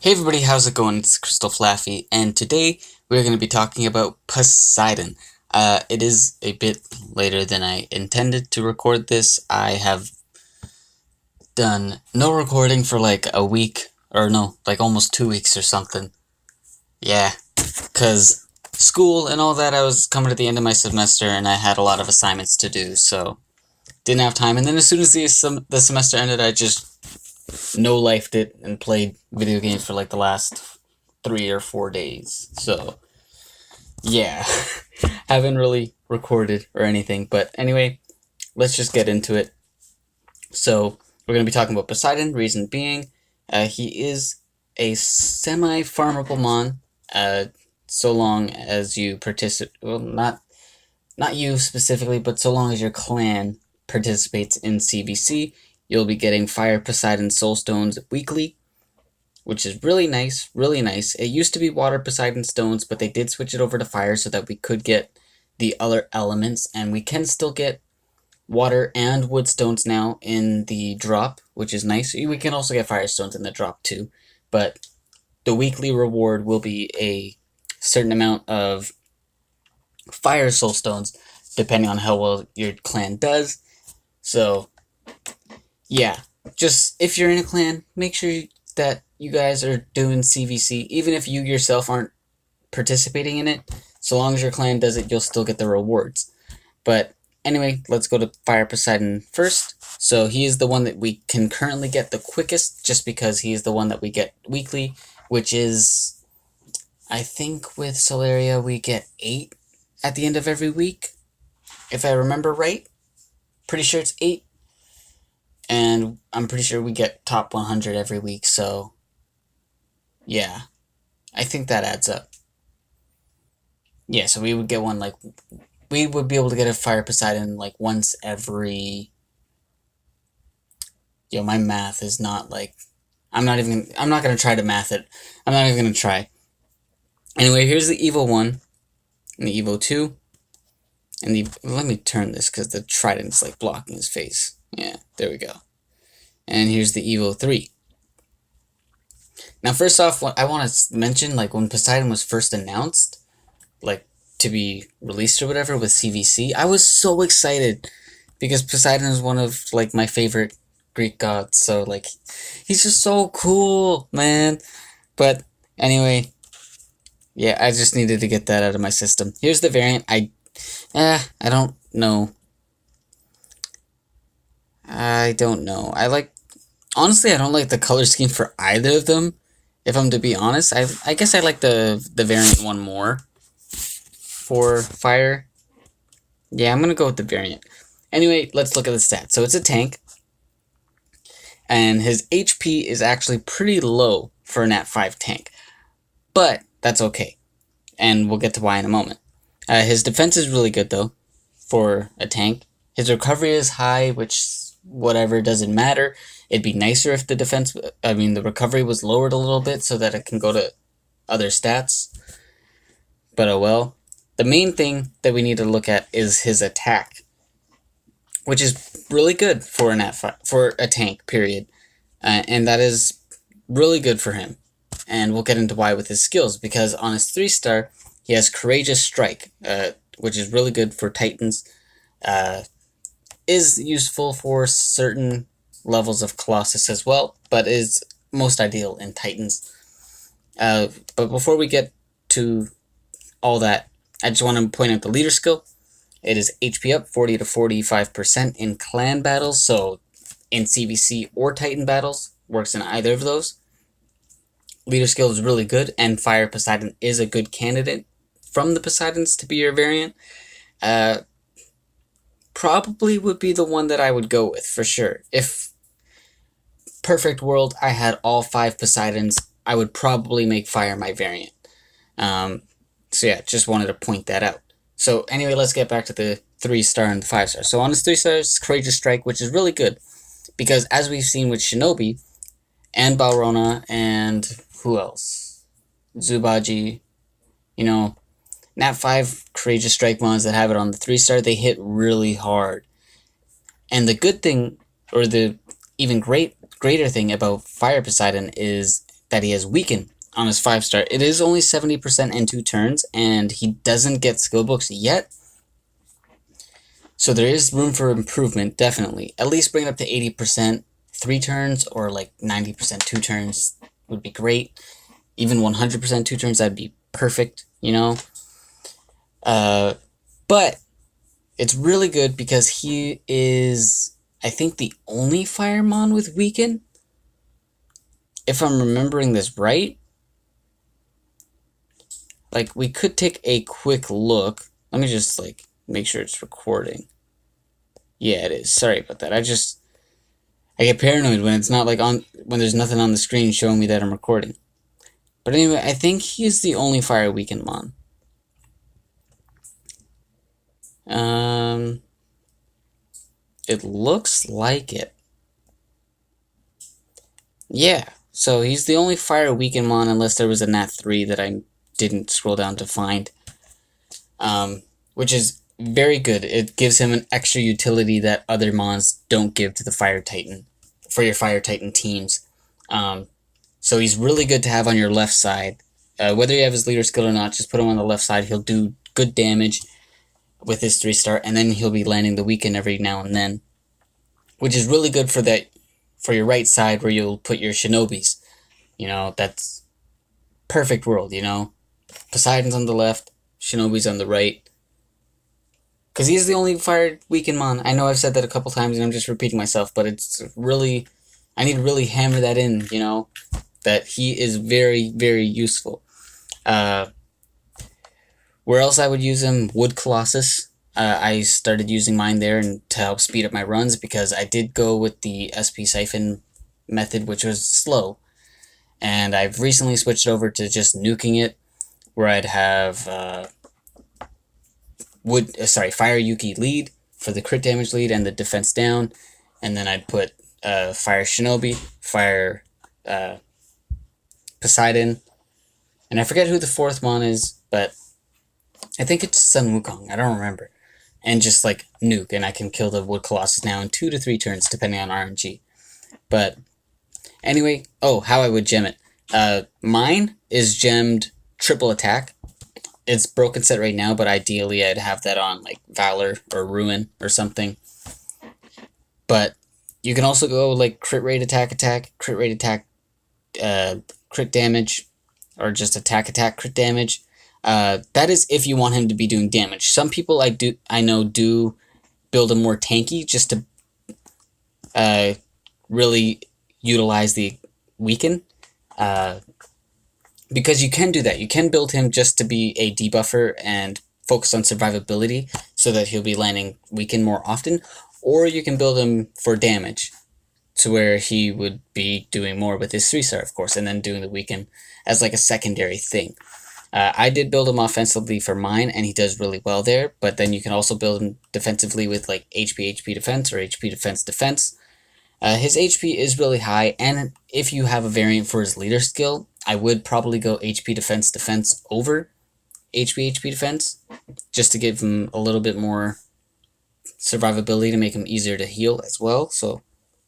Hey everybody, how's it going? It's Crystal Flaffy, and today we're going to be talking about Poseidon. It is a bit later than I intended to record this. I have done no recording for like a week, or no, like almost 2 weeks or something. Yeah, because school and all that, I was coming to the end of my semester and I had a lot of assignments to do, so didn't have time. And then as soon as the semester ended, I just no-lifed it and played video games for like the last 3 or 4 days. So, yeah, haven't really recorded or anything. But anyway, let's just get into it. So, we're going to be talking about Poseidon, reason being, he is a semi-farmable mon, so long as you participate, well, not you specifically, but so long as your clan participates in CVC, you'll be getting Fire Poseidon Soulstones weekly, which is really nice, really nice. It used to be Water Poseidon Stones, but they did switch it over to Fire so that we could get the other elements, and we can still get Water and Wood Stones now in the drop, which is nice. We can also get Fire Stones in the drop too, but the weekly reward will be a certain amount of Fire Soulstones, depending on how well your clan does. So, yeah, just if you're in a clan, make sure that you guys are doing CVC, even if you yourself aren't participating in it. So long as your clan does it, you'll still get the rewards. But anyway, let's go to Fire Poseidon first. So he is the one that we can currently get the quickest, just because he is the one that we get weekly, which is, I think with Solaria we get 8 at the end of every week, if I remember right. Pretty sure it's 8. And I'm pretty sure we get top 100 every week, so yeah, I think that adds up. Yeah, so we would get one, like, we would be able to get a Fire Poseidon, like, once every, my math is not, like, I'm not gonna try to math it. I'm not even gonna try. Anyway, here's the Evo 1, and the Evo 2, and let me turn this, because the trident's, like, blocking his face. Yeah, there we go. And here's the Evo 3. Now, first off, what I want to mention, like, when Poseidon was first announced, like, to be released or whatever with CVC, I was so excited, because Poseidon is one of, like, my favorite Greek gods, so, like, he's just so cool, man. But, anyway, yeah, I just needed to get that out of my system. Here's the variant. I don't know. Honestly, I don't like the color scheme for either of them, if I'm to be honest. I guess I like the variant one more for Fire. Yeah, I'm gonna go with the variant. Anyway, let's look at the stats. So it's a tank, and his HP is actually pretty low for a Nat 5 tank, but that's okay, and we'll get to why in a moment. His defense is really good, though, for a tank. His recovery is high, which, whatever, doesn't matter. It'd be nicer if the recovery was lowered a little bit so that it can go to other stats. But oh well. The main thing that we need to look at is his attack, which is really good for a tank, period. And that is really good for him. And we'll get into why with his skills, because on his 3-star, he has Courageous Strike, which is really good for Titans. Is useful for certain levels of Colossus as well, but is most ideal in Titans. But before we get to all that, I just want to point out the leader skill. It is HP up 40 to 45% in clan battles, so in CVC or Titan battles, works in either of those. Leader skill is really good, and Fire Poseidon is a good candidate from the Poseidons to be your variant. Probably would be the one that I would go with, for sure. If perfect world, I had all 5 Poseidons, I would probably make Fire my variant. So yeah, just wanted to point that out. So anyway, let's get back to the 3-star and the 5-star. So on his 3 stars, Courageous Strike, which is really good, because as we've seen with Shinobi, and Balrona, and who else? Zubaji, Nat 5 Courageous Strike mons that have it on the 3-star, they hit really hard. And the good thing, or the even greater thing about Fire Poseidon is that he has Weaken on his 5-star. It is only 70% in 2 turns, and he doesn't get skill books yet. So there is room for improvement, definitely. At least bring it up to 80% 3 turns, or like 90% 2 turns would be great. Even 100% 2 turns, that'd be perfect, you know? But it's really good because he is, I think, the only Firemon with Weaken. If I'm remembering this right. Like, we could take a quick look. Let me just, like, make sure it's recording. Yeah, it is. Sorry about that. I get paranoid when it's not, like, when there's nothing on the screen showing me that I'm recording. But anyway, I think he's the only Fire Weaken Mon. It looks like it. Yeah, so he's the only Fire Weaken Mon, unless there was a Nat 3 that I didn't scroll down to find. Which is very good. It gives him an extra utility that other Mons don't give to the Fire Titan, for your Fire Titan teams. So he's really good to have on your left side. Whether you have his leader skill or not, just put him on the left side. He'll do good damage with his 3-star, and then he'll be landing the Weaken every now and then, which is really good for your right side, where you'll put your Shinobis. You know, that's perfect world, you know? Poseidon's on the left, Shinobi's on the right. Because he's the only Fire Weaken Mon. I know I've said that a couple times and I'm just repeating myself, but it's really, I need to really hammer that in, you know? That he is very, very useful. Where else I would use him? Wood Colossus. I started using mine there to help speed up my runs, because I did go with the SP Siphon method, which was slow. And I've recently switched over to just nuking it, where I'd have Fire Yuki lead for the crit damage lead and the defense down, and then I'd put Fire Shinobi, Fire Poseidon, and I forget who the 4th Mon is, but I think it's Sun Wukong, I don't remember. And just, like, nuke, and I can kill the Wood Colossus now in 2 to 3 turns, depending on RNG. But, anyway, how I would gem it. Mine is gemmed triple attack. It's broken set right now, but ideally I'd have that on, like, Valor or Ruin or something. But you can also go, like, crit rate attack, crit rate attack, crit damage, or just attack crit damage. That is if you want him to be doing damage. Some people I know do build him more tanky, just to really utilize the Weaken. Because you can do that. You can build him just to be a debuffer and focus on survivability, so that he'll be landing Weaken more often. Or you can build him for damage, to where he would be doing more with his 3-star, of course, and then doing the Weaken as like a secondary thing. I did build him offensively for mine, and he does really well there, but then you can also build him defensively with like HP defense or HP defense. His HP is really high, and if you have a variant for his leader skill, I would probably go HP defense over HP defense, just to give him a little bit more survivability, to make him easier to heal as well. So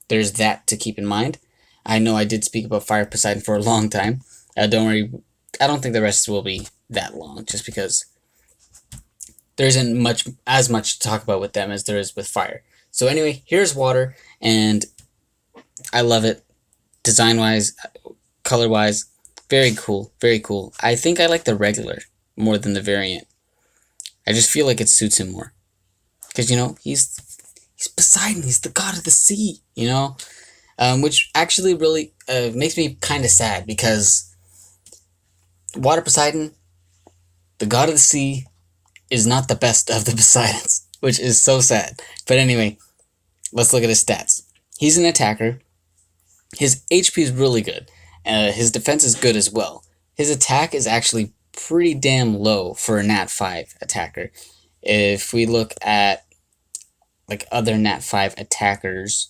there's that to keep in mind. I know I did speak about Fire Poseidon for a long time. Don't worry, I don't think the rest will be that long, just because there isn't as much to talk about with them as there is with Fire. So anyway, here's Water, and I love it. Design-wise, color-wise, very cool, very cool. I think I like the regular more than the variant. I just feel like it suits him more. Because, you know, he's Poseidon, he's the god of the sea, you know? Which actually really makes me kind of sad, because Water Poseidon, the god of the sea, is not the best of the Poseidons, which is so sad. But anyway, let's look at his stats. He's an attacker. His HP is really good. His defense is good as well. His attack is actually pretty damn low for a Nat 5 attacker. If we look at like other Nat 5 attackers,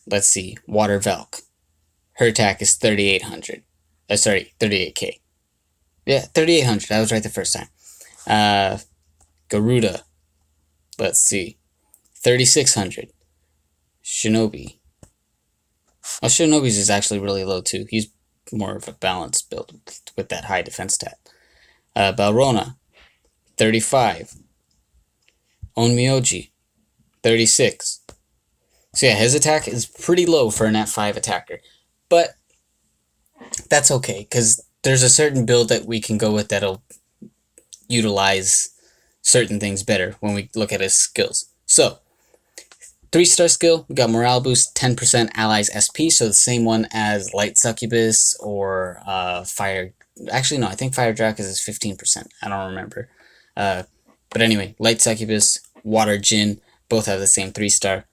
let's see, Water Velk. Her attack is 3,800. 38k. Yeah, 3,800. I was right the first time. Garuda. Let's see. 3,600. Shinobi. Well, Shinobi's is actually really low too. He's more of a balanced build with that high defense stat. Balrona, 35. Onmyoji, 36. So yeah, his attack is pretty low for an F5 attacker. But that's okay, because there's a certain build that we can go with that'll utilize certain things better when we look at his skills. So, 3-star skill, we got morale boost, 10% allies SP, so the same one as Light Succubus or Fire... Actually, no, I think Fire Dracus is 15%. I don't remember. But anyway, Light Succubus, Water Djinn, both have the same 3-star.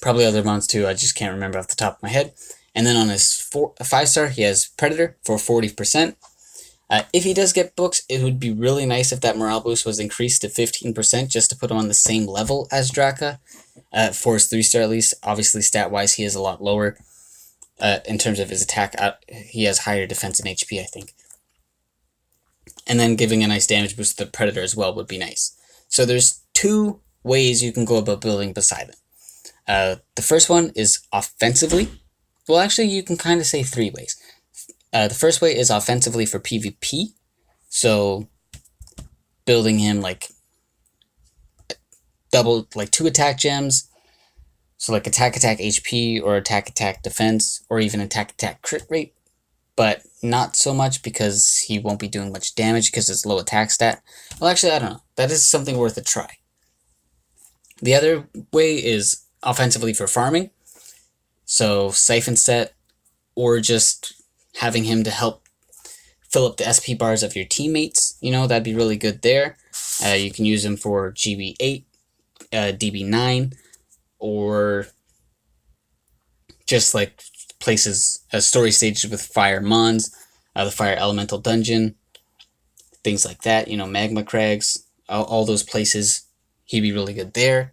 Probably other mons too, I just can't remember off the top of my head. And then on his 5-star, he has Predator for 40%. If he does get books, it would be really nice if that morale boost was increased to 15% just to put him on the same level as Draka. For his 3-star at least. Obviously, stat-wise, he is a lot lower. In terms of his attack, he has higher defense and HP, I think. And then giving a nice damage boost to the Predator as well would be nice. So there's 2 ways you can go about building Poseidon. The first one is offensively. Well, actually, you can kind of say 3 ways. The first way is offensively for PvP. So, building him like 2 attack gems. So like attack HP or attack defense or even attack crit rate. But not so much because he won't be doing much damage because it's low attack stat. Well, actually, I don't know. That is something worth a try. The other way is offensively for farming. So Siphon Set or just having him to help fill up the SP bars of your teammates. You know, that'd be really good there. You can use him for GB8, DB9, or just like places, story stages with fire mons, the fire elemental dungeon, things like that. You know, magma crags, all those places, he'd be really good there.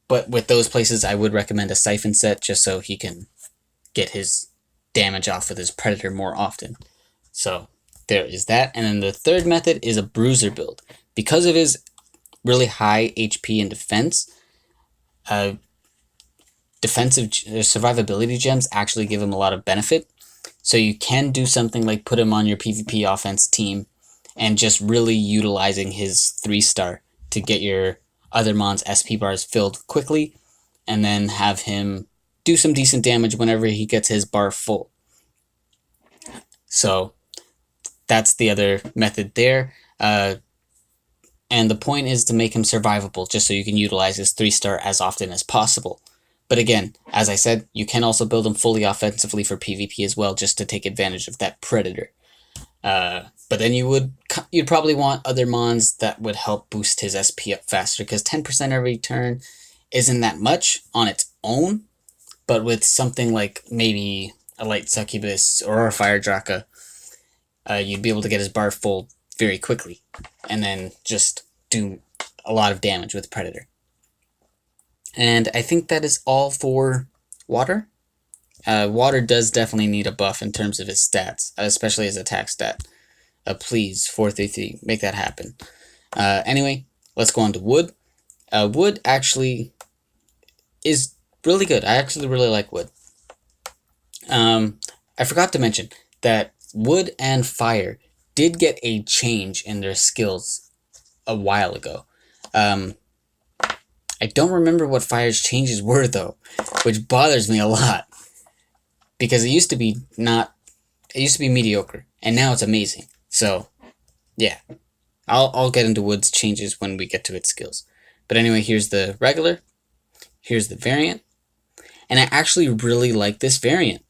But with those places, I would recommend a Siphon Set just so he can get his damage off with his Predator more often. So there is that. And then the third method is a Bruiser Build. Because of his really high HP and defense, defensive survivability gems actually give him a lot of benefit. So you can do something like put him on your PvP offense team and just really utilizing his 3-star to get your other mons SP bars filled quickly, and then have him do some decent damage whenever he gets his bar full. So that's the other method there. And the point is to make him survivable, just so you can utilize his 3-star as often as possible. But again, as I said, you can also build him fully offensively for PvP as well, just to take advantage of that Predator. But then you'd probably want other mons that would help boost his SP up faster, because 10% every turn isn't that much on its own. But with something like maybe a Light Succubus or a Fire Draka, you'd be able to get his bar full very quickly, and then just do a lot of damage with Predator. And I think that is all for Water. Water does definitely need a buff in terms of his stats, especially his attack stat. Please, 433, make that happen. Anyway, let's go on to Wood. Wood actually is really good. I actually really like Wood. I forgot to mention that Wood and Fire did get a change in their skills a while ago. I don't remember what Fire's changes were, though, which bothers me a lot. Because it used to be mediocre, and now it's amazing. So, yeah. I'll get into Wood's changes when we get to its skills. But anyway, here's the regular. Here's the variant. And I actually really like this variant.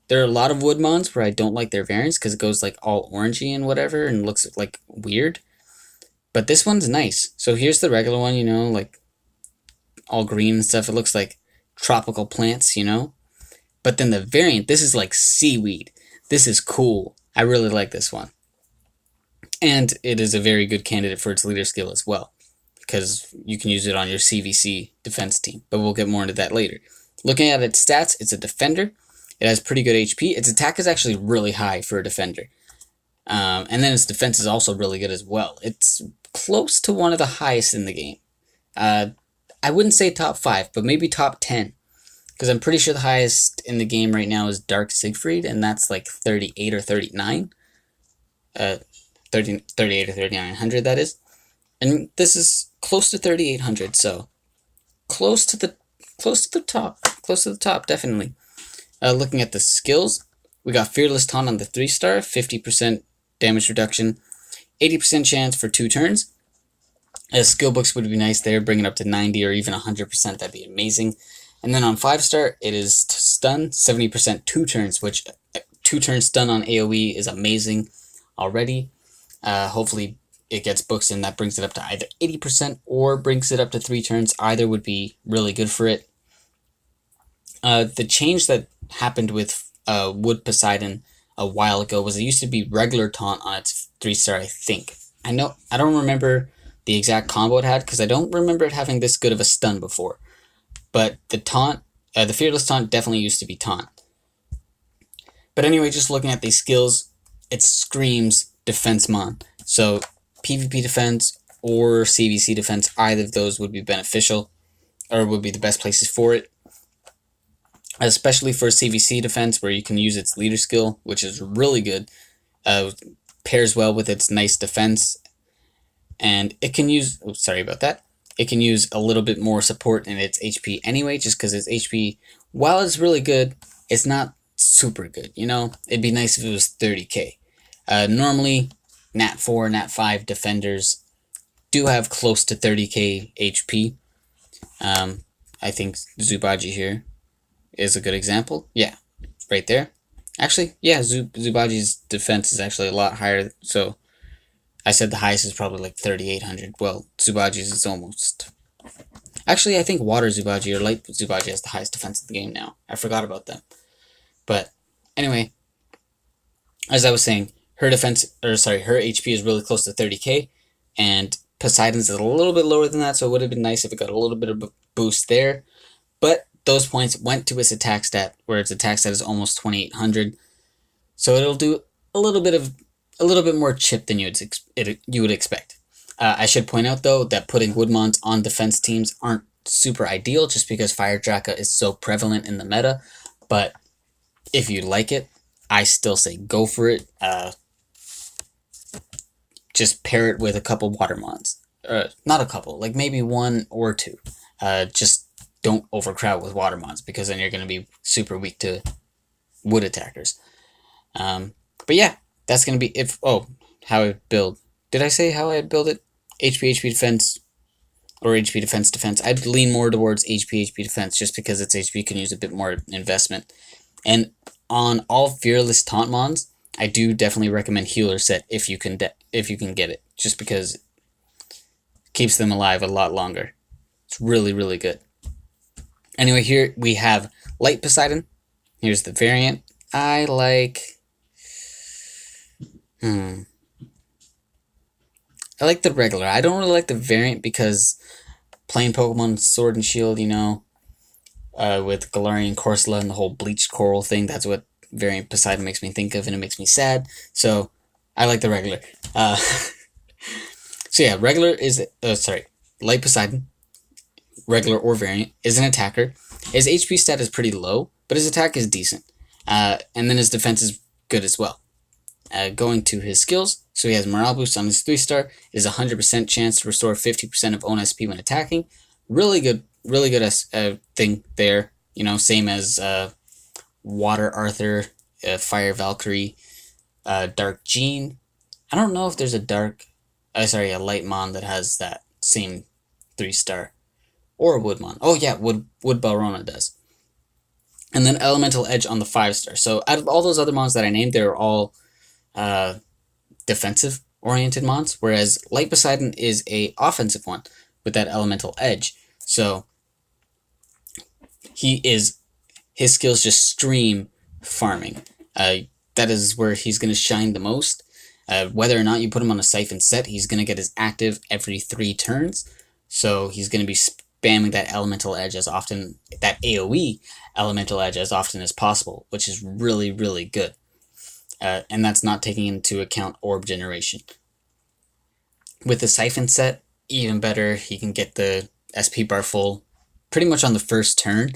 There are a lot of Wood mons where I don't like their variants because it goes like all orangey and whatever and looks like weird. But this one's nice. So here's the regular one, you know, like all green and stuff. It looks like tropical plants, you know. But then the variant, this is like seaweed. This is cool. I really like this one. And it is a very good candidate for its leader skill as well, because you can use it on your CVC defense team. But we'll get more into that later. Looking at its stats, it's a defender. It has pretty good HP. Its attack is actually really high for a defender. And then its defense is also really good as well. It's close to one of the highest in the game. I wouldn't say top 5, but maybe top 10. because I'm pretty sure the highest in the game right now is Dark Siegfried, and that's like 38 or 39. 38 or 3900, that is. And this is close to 3800, so close to the top, definitely. Looking at the skills, we got Fearless Taunt on the 3-star, 50% damage reduction, 80% chance for 2 turns. Skill books would be nice there, bring it up to 90 or even 100%, that'd be amazing. And then on 5-star, it is stun, 70% 2 turns, which 2 turns stun on AoE is amazing already. Hopefully it gets books and that brings it up to either 80% or brings it up to 3 turns. Either would be really good for it. The change that happened with Wood Poseidon a while ago was it used to be regular taunt on its 3-star, I think. I don't remember the exact combo it had because I don't remember it having this good of a stun before. But the taunt, the Fearless Taunt definitely used to be taunt. But anyway, just looking at these skills, it screams defense mon. So PvP defense or CVC defense, either of those would be beneficial or would be the best places for it. Especially for CVC defense where you can use its leader skill, which is really good. Pairs well with its nice defense. And it can use, oh, sorry about that. It can use a little bit more support in its HP anyway, just because its HP, while it's really good, it's not super good, you know? It'd be nice if it was 30k. Normally, Nat 4, Nat 5 defenders do have close to 30k HP. I think Zubaji here is a good example. Yeah, right there. Actually, yeah, Zubaji's defense is actually a lot higher, so I said the highest is probably like 3,800. Well, Zubaji's is almost... Actually, I think Water Zubaji or Light Zubaji has the highest defense in the game now. I forgot about them. But anyway, as I was saying, her HP is really close to 30k, and Poseidon's is a little bit lower than that, so it would have been nice if it got a little bit of a boost there. But those points went to its attack stat, where its attack stat is almost 2,800. So it'll do a little bit more chip than you would expect. I should point out though that putting Woodmons on defense teams aren't super ideal, just because Fire Draka is so prevalent in the meta. But if you like it, I still say go for it. Just pair it with a couple Watermons. Not a couple, like maybe 1 or 2. Just don't overcrowd with Watermons, because then you're going to be super weak to wood attackers. But yeah, that's going to be how I build. Did I say how I build it? HP defense, or HP defense. I'd lean more towards HP defense, just because its HP can use a bit more investment. And on all Fearless Taunt mons, I do definitely recommend Healer Set if you can get it, just because it keeps them alive a lot longer. It's really, really good. Anyway, here we have Light Poseidon. Here's the variant. I like... I like the regular. I don't really like the variant because playing Pokemon Sword and Shield, you know, with Galarian Corsola and the whole bleached coral thing, that's what variant Poseidon makes me think of, and it makes me sad. So I like the regular. So yeah, Light Poseidon, regular or variant, is an attacker. His HP stat is pretty low, but his attack is decent. And then his defense is good as well. Going to his skills, so he has Morale Boost on his 3-star. It is a 100% chance to restore 50% of own SP when attacking. Really good thing there. You know, same as Water Arthur, Fire Valkyrie, Dark Jean. I don't know if there's a Light Mon that has that same 3-star. Or a Woodmon. Oh yeah, Wood Balrona does. And then Elemental Edge on the 5-star. So out of all those other mons that I named, they're all defensive-oriented mons, whereas Light Poseidon is a offensive one with that Elemental Edge. So his skills just stream farming. That is where he's going to shine the most. Whether or not you put him on a Siphon set, he's going to get his active every 3 turns. So he's going to be spamming that Elemental Edge as often, that AoE Elemental Edge as often as possible, which is really, really good. And that's not taking into account orb generation. With the Siphon set, even better, he can get the SP bar full pretty much on the first turn,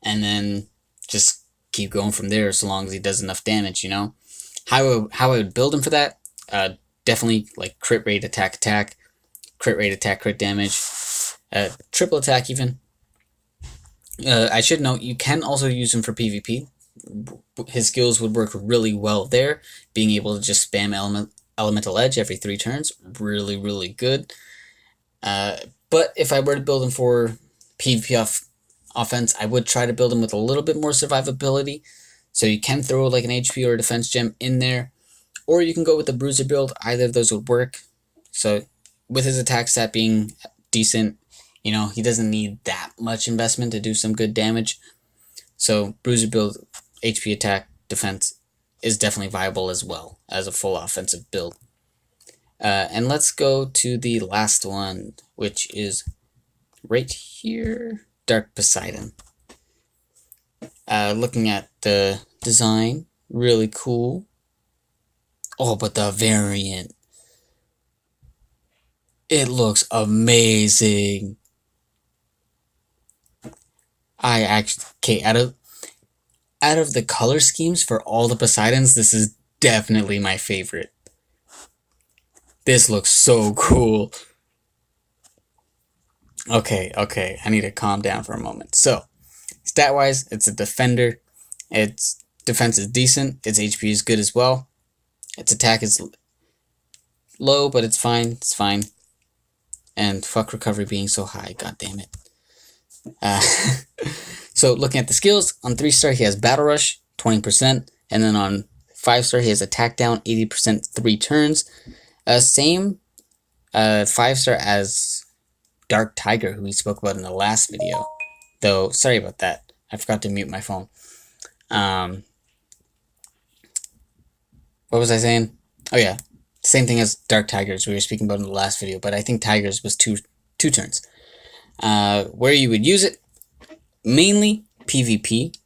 and then just keep going from there so long as he does enough damage, you know? How I would build him for that, definitely like crit rate, attack, crit rate, attack, crit damage, triple attack even. I should note, you can also use him for PvP. His skills would work really well there. Being able to just spam Elemental Edge every 3 turns, really, really good. But if I were to build him for PvP offense, I would try to build him with a little bit more survivability. So you can throw like an HP or a defense gem in there, or you can go with the Bruiser build. Either of those would work. So with his attack stat being decent, you know, he doesn't need that much investment to do some good damage. So Bruiser build, HP, attack, defense is definitely viable as well as a full offensive build. And let's go to the last one, which is right here, Dark Poseidon. Looking at the design, really cool. Oh, but the variant, it looks amazing. Okay, out of the color schemes for all the Poseidons, this is definitely my favorite. This looks so cool. Okay, I need to calm down for a moment. So, stat-wise, it's a defender. Its defense is decent. Its HP is good as well. Its attack is low, but it's fine. It's fine. And fuck recovery being so high. God damn it. So looking at the skills, on 3-star he has Battle Rush, 20%, and then on 5-star he has Attack Down, 80%, 3 turns. Same 5-star as Dark Tiger, who we spoke about in the last video. Though, sorry about that. I forgot to mute my phone. What was I saying? Oh yeah, same thing as Dark Tigers we were speaking about in the last video, but I think Tigers was two turns. Where you would use it, mainly PvP.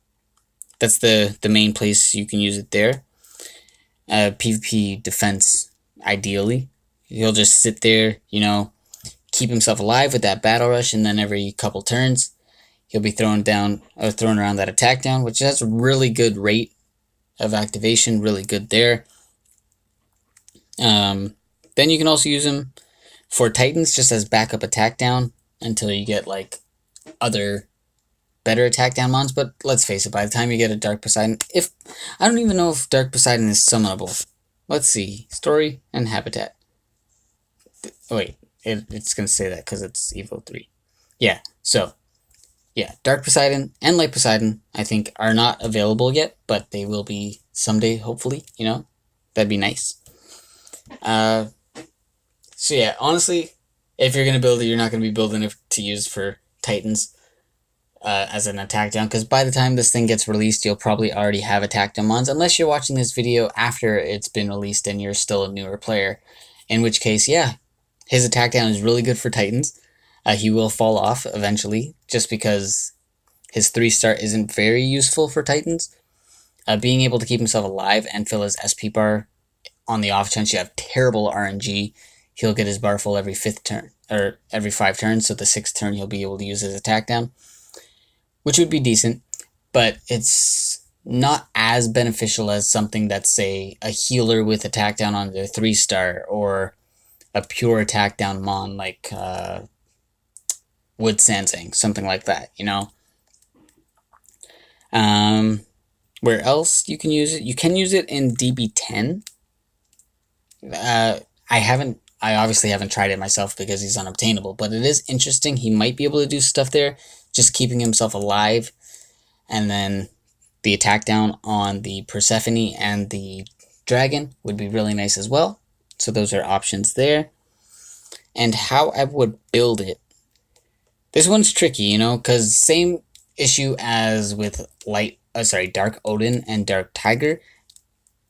That's the main place you can use it there. PvP defense, ideally. He'll just sit there, you know, keep himself alive with that Battle Rush, and then every couple turns, he'll be thrown around that Attack Down, which has a really good rate of activation, really good there. Then you can also use him for Titans, just as backup Attack Down, until you get like other better Attack Down mons. But let's face it, by the time you get a Dark Poseidon, I don't even know if Dark Poseidon is summonable. Let's see, story and habitat. Oh, wait, it's gonna say that because it's Evo 3. Yeah, so yeah, Dark Poseidon and Light Poseidon I think are not available yet, but they will be someday, hopefully. You know, that'd be nice. So yeah, honestly, if you're gonna build it, you're not gonna be building it to use for Titans as an Attack Down, because by the time this thing gets released, you'll probably already have Attack Down mons, unless you're watching this video after it's been released and you're still a newer player, in which case, yeah, his Attack Down is really good for Titans. He will fall off eventually, just because his 3-star isn't very useful for Titans. Being able to keep himself alive and fill his SP bar on the off chance you have terrible RNG, he'll get his bar full every 5th turn, or every 5 turns, so the 6th turn he'll be able to use his Attack Down, which would be decent, but it's not as beneficial as something that's, say, a healer with Attack Down on their 3-star, or a pure Attack Down mon like Wood Sansang, something like that, you know? Where else you can use it? You can use it in DB10. I obviously haven't tried it myself because he's unobtainable, but it is interesting. He might be able to do stuff there, just keeping himself alive, and then the Attack Down on the Persephone and the Dragon would be really nice as well. So those are options there. And how I would build it. This one's tricky, you know, because same issue as with Dark Odin and Dark Tiger.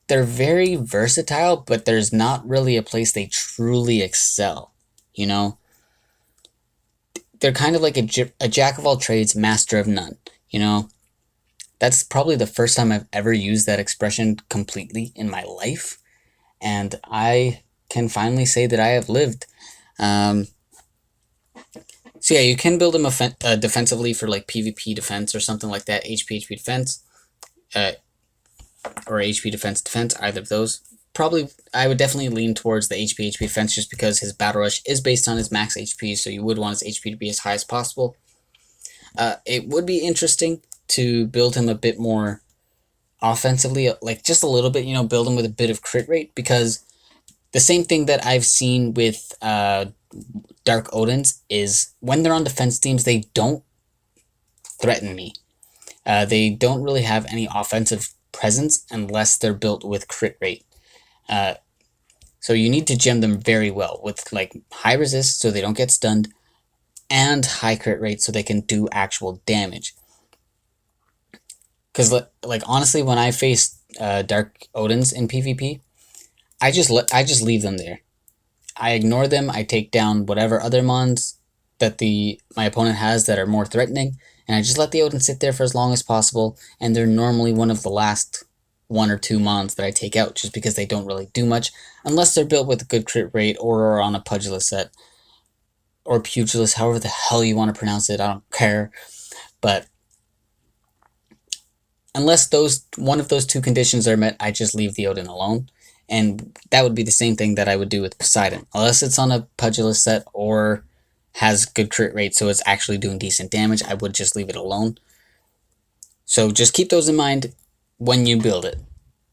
They're very versatile, but there's not really a place they truly excel, you know? They're kind of like a jack of all trades, master of none, you know? That's probably the first time I've ever used that expression completely in my life, and I can finally say that I have lived. So yeah, you can build him defensively for like PvP defense or something like that, HP defense, uh, or HP defense, either of those. Probably, I would definitely lean towards the HP defense just because his battle rush is based on his max HP, so you would want his HP to be as high as possible. It would be interesting to build him a bit more offensively, like just a little bit, build him with a bit of crit rate, because the same thing that I've seen with Dark Odins is when they're on defense teams, they don't threaten me. They don't really have any offensive presence unless they're built with crit rate. So you need to gem them very well with like high resist so they don't get stunned, and high crit rate so they can do actual damage. Because like honestly, when I face Dark Odins in PvP, I just leave them there. I ignore them. I take down whatever other mons that my opponent has that are more threatening, and I just let the Odin sit there for as long as possible. And they're normally one of the last 1 or 2 mons that I take out, just because they don't really do much unless they're built with a good crit rate or are on a pugilist set or pugilist, however the hell you want to pronounce it. I don't care, but unless one of those 2 conditions are met, I just leave the Odin alone. And that would be the same thing that I would do with Poseidon. Unless it's on a pugilist set or has good crit rate, so it's actually doing decent damage, I would just leave it alone. So just keep those in mind when you build it,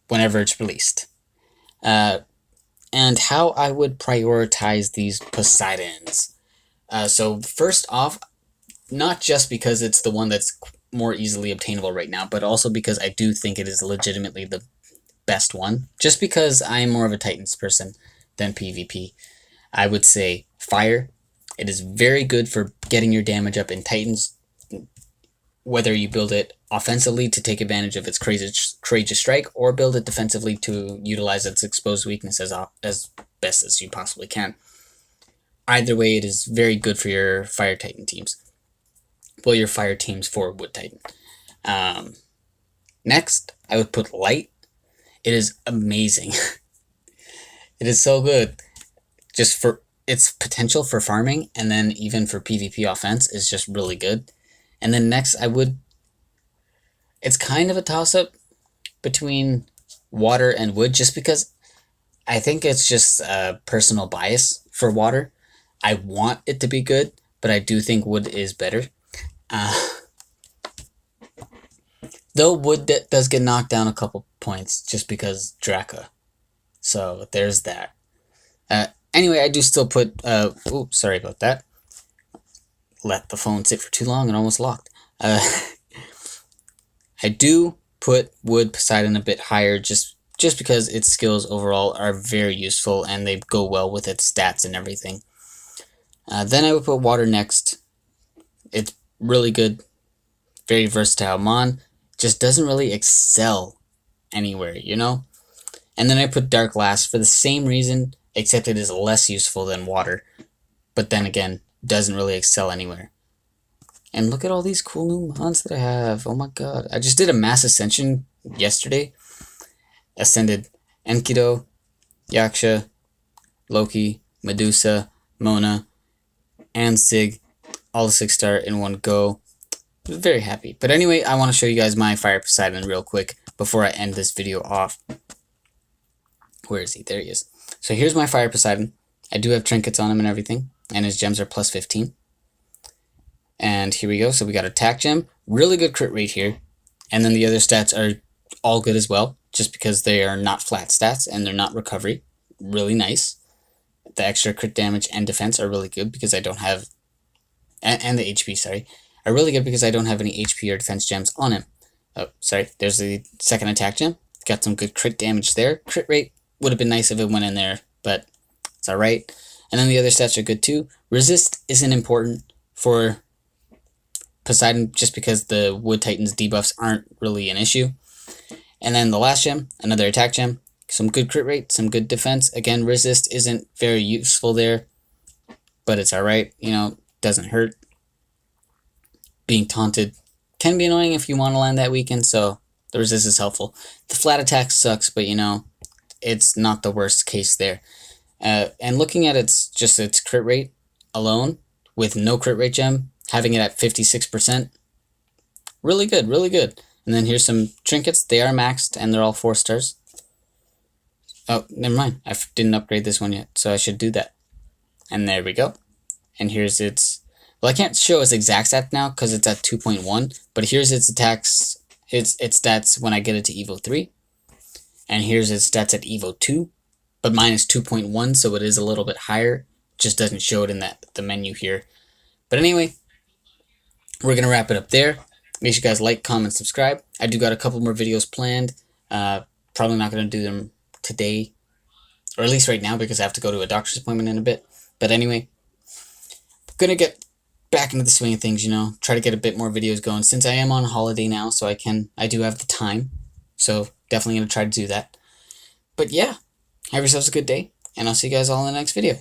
whenever it's released. And how I would prioritize these Poseidons. So first off, not just because it's the one that's more easily obtainable right now, but also because I do think it is legitimately the best one. Just because I am more of a Titans person than PvP, I would say Fire. It is very good for getting your damage up in Titans, whether you build it offensively to take advantage of its courageous strike, or build it defensively to utilize its exposed weakness as best as you possibly can. Either way, it is very good for your Fire Titan teams. Well, your Fire teams for Wood Titan. Next, I would put Light. It is amazing. It is so good. Just for its potential for farming, and then even for PvP offense is just really good. And then next, it's kind of a toss-up between Water and Wood, just because I think it's just a personal bias for Water. I want it to be good, but I do think Wood is better. Though Wood does get knocked down a couple points just because Draka. So there's that. Anyway, I do still put... oops, sorry about that. Let the phone sit for too long and almost locked. I do put Wood Poseidon a bit higher just because its skills overall are very useful and they go well with its stats and everything. Then I would put Water next. It's really good. Very versatile mon. Just doesn't really excel anywhere, And then I put Dark last for the same reason, except it is less useful than Water. But then again, doesn't really excel anywhere. And look at all these cool new mons that I have. Oh my god. I just did a mass ascension yesterday. Ascended Enkidu, Yaksha, Loki, Medusa, Mona, and Sig. All the 6-star in one go. Very happy. But anyway, I want to show you guys my Fire Poseidon real quick before I end this video off. Where is he? There he is. So here's my Fire Poseidon. I do have trinkets on him and everything, and his gems are plus 15. And here we go. So we got attack gem, really good crit rate here, and then the other stats are all good as well, just because they are not flat stats and they're not recovery. Really nice. The extra crit damage and defense are really good because I don't have, and the HP, sorry, are really good because I don't have any HP or defense gems on him. Oh, sorry, there's the second attack gem. Got some good crit damage there. Crit rate would have been nice if it went in there, but it's alright. And then the other stats are good too. Resist isn't important for Poseidon just because the Wood Titans debuffs aren't really an issue. And then the last gem, another attack gem. Some good crit rate, some good defense. Again, resist isn't very useful there, but it's alright. Doesn't hurt. Being taunted can be annoying if you want to land that weekend, so the resist is helpful. The flat attack sucks, but it's not the worst case there. And looking at its crit rate alone, with no crit rate gem, having it at 56%. Really good, really good. And then here's some trinkets. They are maxed and they're all 4 stars. Oh, never mind. I didn't upgrade this one yet, so I should do that. And there we go. And here's its... Well, I can't show its exact stat now because it's at 2.1, but here's its attacks, its stats when I get it to Evo 3. And here's its stats at Evo 2, but mine is 2.1, so it is a little bit higher. Just doesn't show it in the menu here. But anyway, we're going to wrap it up there. Make sure you guys like, comment, subscribe. I do got a couple more videos planned. Probably not going to do them today, or at least right now, because I have to go to a doctor's appointment in a bit. But anyway, I'm going to get back into the swing of things, you know, try to get a bit more videos going since I am on holiday now, so I do have the time. So definitely going to try to do that. But yeah, have yourselves a good day, and I'll see you guys all in the next video.